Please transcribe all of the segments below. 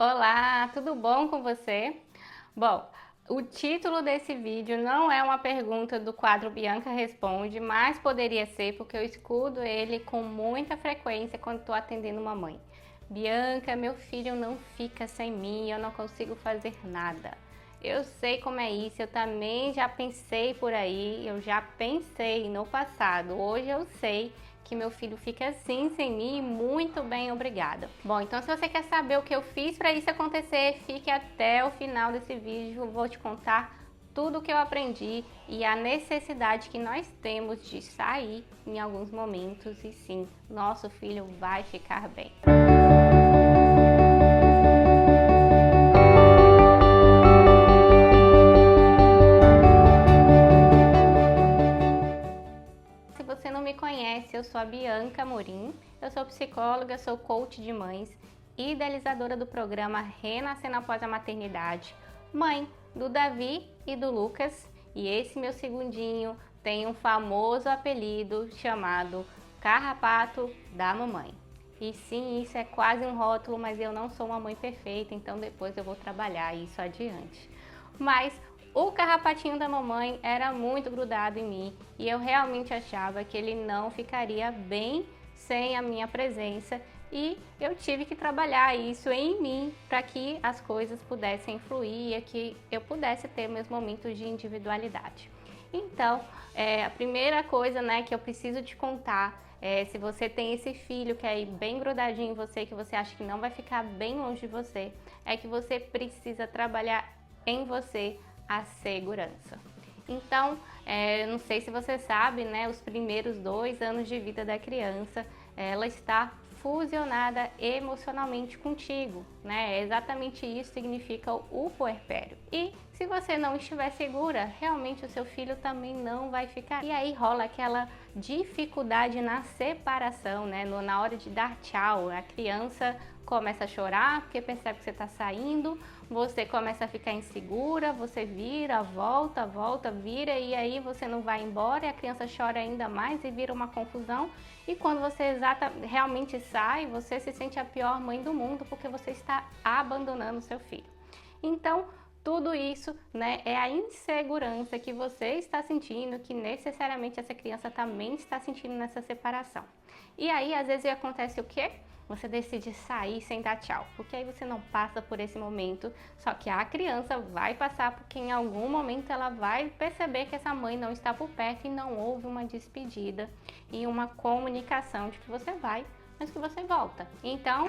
Olá, tudo bom com você? Bom, o título desse vídeo não é uma pergunta do quadro Bianca Responde, mas poderia ser porque eu escuto ele com muita frequência quando estou atendendo uma mãe. Bianca, meu filho não fica sem mim, eu não consigo fazer nada. Eu sei como é isso, eu também já pensei por aí, eu já pensei no passado, hoje eu sei que meu filho fica assim sem mim, muito bem, obrigada. Bom, então se você quer saber o que eu fiz para isso acontecer, fique até o final desse vídeo, eu vou te contar tudo o que eu aprendi e a necessidade que nós temos de sair em alguns momentos e sim, nosso filho vai ficar bem. Se você não me conhece, eu sou a Bianca Amorim, eu sou psicóloga, sou coach de mães, idealizadora do programa Renascendo Após a Maternidade, mãe do Davi e do Lucas, e esse meu segundinho tem um famoso apelido chamado Carrapato da Mamãe. E sim, isso é quase um rótulo, mas eu não sou uma mãe perfeita, então depois eu vou trabalhar isso adiante. Mas o carrapatinho da mamãe era muito grudado em mim e eu realmente achava que ele não ficaria bem sem a minha presença e eu tive que trabalhar isso em mim para que as coisas pudessem fluir e que eu pudesse ter meus momentos de individualidade. Então, a primeira coisa, que eu preciso te contar se você tem esse filho que é aí bem grudadinho em você, que você acha que não vai ficar bem longe de você, é que você precisa trabalhar em você a segurança. Então, não sei se você sabe, os primeiros 2 anos de vida da criança, ela está fusionada emocionalmente contigo, né? Exatamente isso significa o puerpério. E se você não estiver segura, realmente o seu filho também não vai ficar. E aí rola aquela dificuldade na separação, né? Na hora de dar tchau, a criança começa a chorar porque percebe que você está saindo, você começa a ficar insegura, você vira, volta, vira e aí você não vai embora e a criança chora ainda mais e vira uma confusão. E quando você realmente sai, você se sente a pior mãe do mundo porque você está abandonando seu filho. Então, tudo isso, é a insegurança que você está sentindo, que necessariamente essa criança também está sentindo nessa separação. E aí, às vezes, acontece o quê? Você decide sair sem dar tchau, porque aí você não passa por esse momento, só que a criança vai passar porque em algum momento ela vai perceber que essa mãe não está por perto e não houve uma despedida e uma comunicação de que você vai, mas que você volta. Então,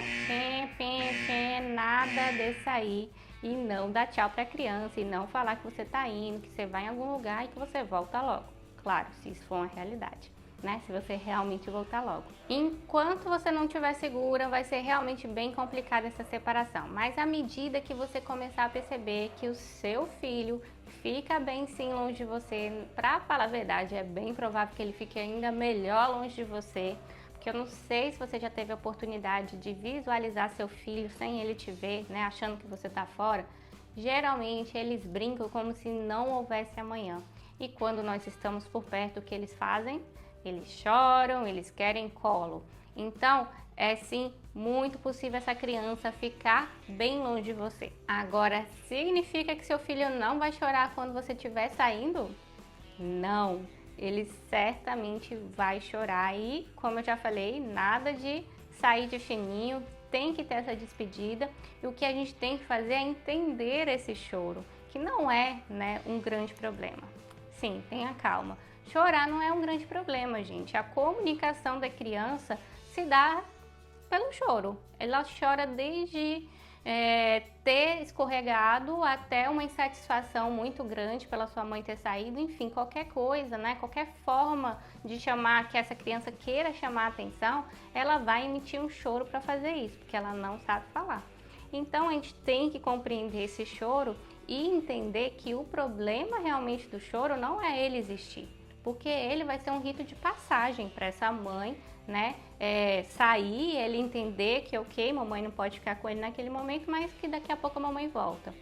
nada de sair e não dar tchau para a criança e não falar que você está indo, que você vai em algum lugar e que você volta logo. Claro, se isso for uma realidade. Se você realmente voltar logo. Enquanto você não estiver segura, vai ser realmente bem complicada essa separação. Mas à medida que você começar a perceber que o seu filho fica bem sim longe de você, pra falar a verdade, é bem provável que ele fique ainda melhor longe de você, porque eu não sei se você já teve a oportunidade de visualizar seu filho sem ele te ver, achando que você tá fora. Geralmente eles brincam como se não houvesse amanhã. E quando nós estamos por perto, o que eles fazem? Eles choram, eles querem colo. Então, é sim muito possível essa criança ficar bem longe de você. Agora, significa que seu filho não vai chorar quando você estiver saindo? Não, ele certamente vai chorar e, como eu já falei, nada de sair de fininho, tem que ter essa despedida e o que a gente tem que fazer é entender esse choro, que não é, um grande problema. Sim, tenha calma. Chorar não é um grande problema, gente. A comunicação da criança se dá pelo choro. Ela chora desde ter escorregado até uma insatisfação muito grande pela sua mãe ter saído. Enfim, qualquer coisa, qualquer forma de chamar, que essa criança queira chamar a atenção, ela vai emitir um choro para fazer isso, porque ela não sabe falar. Então, a gente tem que compreender esse choro e entender que o problema realmente do choro não é ele existir, porque ele vai ser um rito de passagem para essa mãe, sair, ele entender que ok, mamãe não pode ficar com ele naquele momento, mas que daqui a pouco a mamãe volta.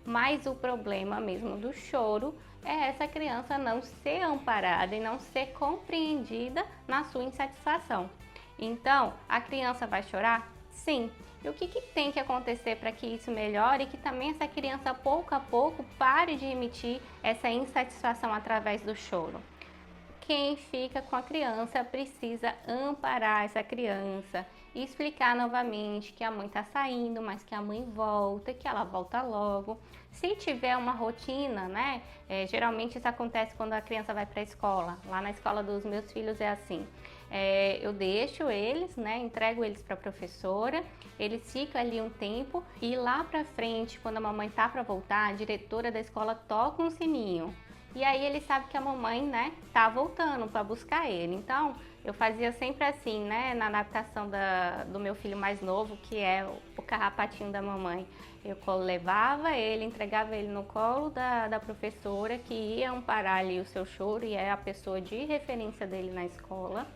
Mas o problema mesmo do choro é essa criança não ser amparada e não ser compreendida na sua insatisfação. Então, a criança vai chorar? Sim. E o que tem que acontecer para que isso melhore e que também essa criança, pouco a pouco, pare de emitir essa insatisfação através do choro? Quem fica com a criança precisa amparar essa criança e explicar novamente que a mãe está saindo, mas que a mãe volta, que ela volta logo. Se tiver uma rotina, né? Geralmente isso acontece quando a criança vai para a escola. Lá na escola dos meus filhos é assim. Eu deixo eles, né? Entrego eles para a professora, eles ficam ali um tempo e lá para frente, quando a mamãe tá para voltar, a diretora da escola toca um sininho. E aí ele sabe que a mamãe, né, tá voltando para buscar ele. Então, eu fazia sempre assim, né, na adaptação do meu filho mais novo, que é o carrapatinho da mamãe. Eu levava ele, entregava ele no colo da professora, que ia amparar ali o seu choro, e é a pessoa de referência dele na escola.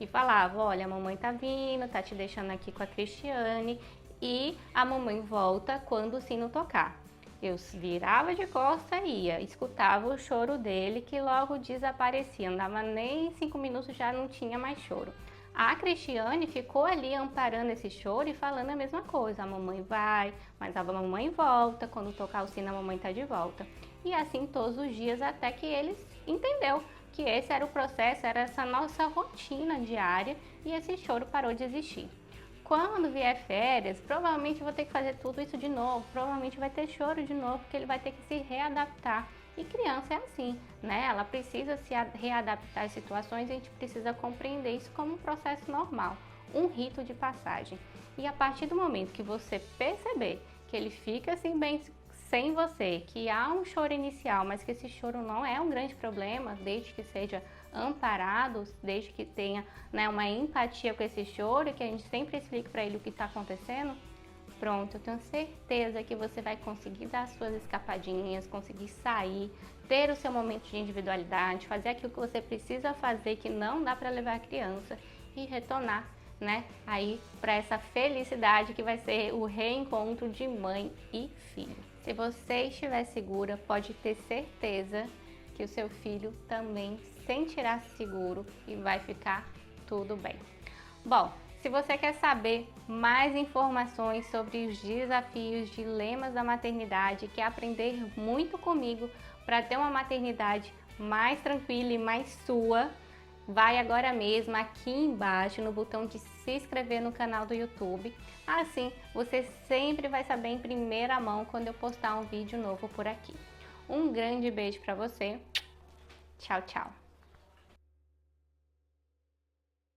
E falava, olha, a mamãe tá vindo, tá te deixando aqui com a Cristiane, e a mamãe volta quando o sino tocar. Eu virava de costa e ia, escutava o choro dele, que logo desaparecia, não dava nem 5 minutos, já não tinha mais choro. A Cristiane ficou ali amparando esse choro e falando a mesma coisa, a mamãe vai, mas a mamãe volta, quando tocar o sino a mamãe tá de volta. E assim todos os dias, até que eles entendeu que esse era o processo, era essa nossa rotina diária, e esse choro parou de existir. Quando vier férias, provavelmente eu vou ter que fazer tudo isso de novo, provavelmente vai ter choro de novo, porque ele vai ter que se readaptar. E criança é assim, né? Ela precisa se readaptar às situações, e a gente precisa compreender isso como um processo normal, um rito de passagem. E a partir do momento que você perceber que ele fica assim bem sem você, que há um choro inicial, mas que esse choro não é um grande problema, desde que seja amparados, desde que tenha, né, uma empatia com esse choro, e que a gente sempre explique para ele o que está acontecendo, pronto, eu tenho certeza que você vai conseguir dar as suas escapadinhas, conseguir sair, ter o seu momento de individualidade, fazer aquilo que você precisa fazer, que não dá para levar a criança, e retornar, né, aí para essa felicidade que vai ser o reencontro de mãe e filho. Se você estiver segura, pode ter certeza que o seu filho também sentirá seguro e vai ficar tudo bem. Bom, se você quer saber mais informações sobre os desafios, dilemas da maternidade, quer aprender muito comigo para ter uma maternidade mais tranquila e mais sua, vai agora mesmo aqui embaixo no botão de se inscrever no canal do YouTube. Assim, você sempre vai saber em primeira mão quando eu postar um vídeo novo por aqui. Um grande beijo para você. Tchau, tchau.